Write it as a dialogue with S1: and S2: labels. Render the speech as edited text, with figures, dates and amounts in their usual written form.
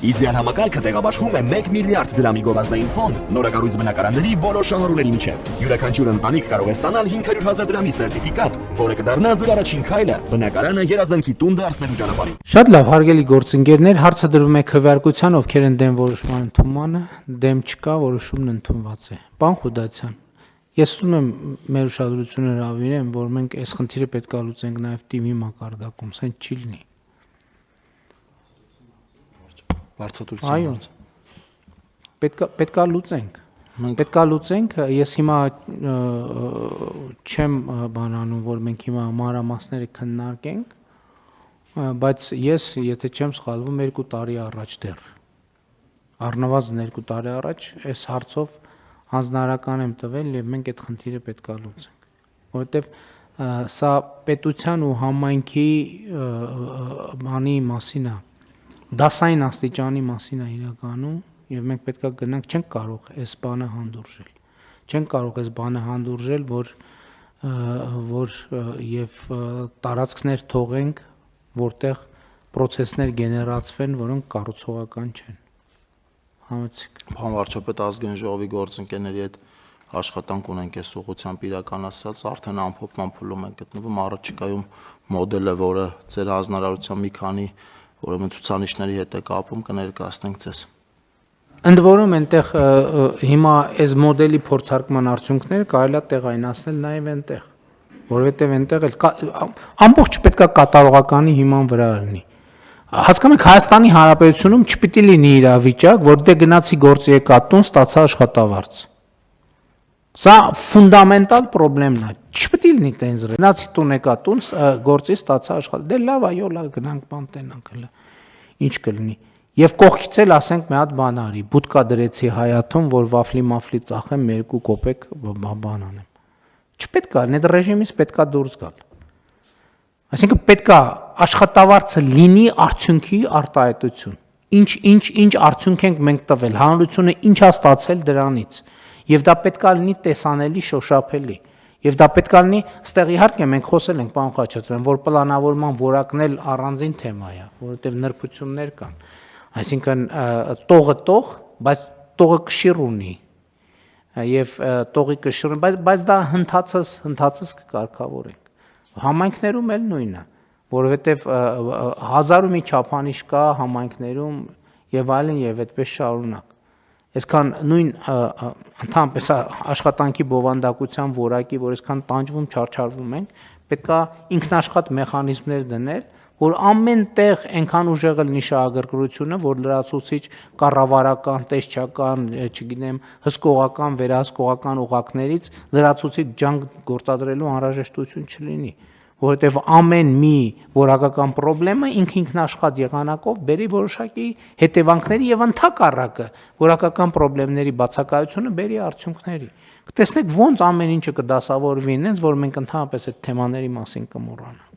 S1: Իդեալ համակարգը տեղաբաշխում է 1 միլիարդ դրամի գովազդային ֆոնդ նորակառույց բնակարանների բոլոր շահառուների միջև։ Յուրաքանչյուր ընտանիք կարող է ստանալ 500,000 դրամի սերտիֆիկատ, որը կդառնա ձեր առաջին քայլը բնակարանը երազանքի տուն դարձնելու ճանապարհին։
S2: Շատ լավ, հարգելի գործընկերներ, հարցը դրվում է քվեարկության, ովքեր են դեմ որոշման ընդունմանը, դեմ չկա, որոշումն ընդունված է։ Պարոն Խուդացյան, ես ուզում եմ մեր ուշադրությունը հրավիրեմ, որ մենք այս խնդիրը պետք է լուծենք նաև թիմի մակարդակում, սենց չի լինի։
S3: Բարձրացում։
S2: Պետք է լուծենք։ Պետք է լուծենք, ես հիմա չեմ բանանում, որ մենք հիմա մանրամասները քննարկենք, բայց ես, եթե չեմ սխալվում, 2 տարի առաջ դեռ, առնվազն 2 տարի առաջ, այս հարցով հանձնարարական եմ տվել և մենք այդ խնդիրը պետք է լուծենք, որովհետև սա պետության ու համայնքի բանի մասին է, դասային աստիճանի մասին է իրականում, և մենք պետք է գնանք, չենք կարող այս բանը հանդուրժել, չենք կարող այս բանը հանդուրժել, որ և տարածքներ թողենք, որտեղ պրոցեսներ գեներացվեն, որոնք կառուցողական չեն։ Համեցիկ։
S3: Պարոն վարչապետ, ազգային ժողովի գործընկերների հետ աշխատանք ունենք այս ուղղությամբ իրականացած, արդեն ամփոփման փուլում ենք գտնվում, առաջիկայում մոդելը, որը ձեր հանձնարարության մի քանի ուրեմն ցուցանիշների հետ է կապվում, կներկայացնենք ձեզ։
S2: Ընդ որում այնտեղ հիմա այս մոդելի փորձարկման արդյունքները կարելի է տեղայնացնել նաև այնտեղ, որովհետև այնտեղ ամբողջ պետք է կատարողականի հիման վրա լինի։ Հասկանում եք, Հայաստանի Հանրապետությունում չպիտի լինի իրավիճակ, որ դե գնացի գործի եկա տուն, ստացա աշխատավարձ։ Սա ֆունդամենտալ պրոբլեմն է։ Չպիտի լինի տենց ռե։ Գնացի տուն եկա տուն, գործի ստացա աշխատավարձ։ Դե լավ, այո, լավ, գնանք բան տենանք հələ։ Ինչ կլինի։ Եվ կողքից էլ ասենք մի հատ բան արի, բուտկա դրեցի Հայաթում, որ վաֆլի ծախեմ 2 կոպեկ բան անեմ։ Չպետք է, այդ ռեժիմից պետք է դուրս գալ։ Այսինքն պետք է աշխատավարձը լինի արդյունքի արտահայտություն։ Ինչ արդյունք ենք մենք տվել, հանրությունը ինչ է ստացել դրանից։ Եվ դա պետք է լինի տեսանելի, շոշափելի։ Եվ դա պետք է լինի, ստեղ իհարկե մենք խոսել ենք, պարոն Խաչատրյան, որ պլանավորման որակն էլ առանձին թեմա է, որովհետև նրբություններ կան։ Այսինքն տողը տող, բայց տողը կշիռ ունի և տողի կշիռ, բայց դա հնդածս կկարգավորենք։ Համայնքներում էլ նույնը, որովհետև 1000-ու մի չափանիշ կա համայնքներում և այլն և այդպես շարունակ։ Այսքան նույն ընդհանրապես աշխատանքի բովանդակության որակի, որ այսքան տանջվում, չարչարվում ենք, պետք է ինքնաշխատ մեխանիզմներ դնել, որ ամեն տեղ այնքան ուժեղ լինի շահագրգռությունը, որ լրացուցիչ կառավարական, տեսչական, չգիտեմ, հսկողական, վերահսկողական օղակներից լրացուցիչ ջանք գործադրելու անհրաժեշտություն չլինի, որովհետև ամեն մի որակական պրոբլեմը ինքնաշխատ եղանակով բերի որոշակի հետևանքների և ընդհակառակը որակական պրոբլեմների բացակայությունը բերի արդյունքների։ Կտեսնեք ոնց ամեն ինչը կդասավորվի ինձ, որ մենք ընդհանրապես այդ թեմաների մասին կմոռանանք։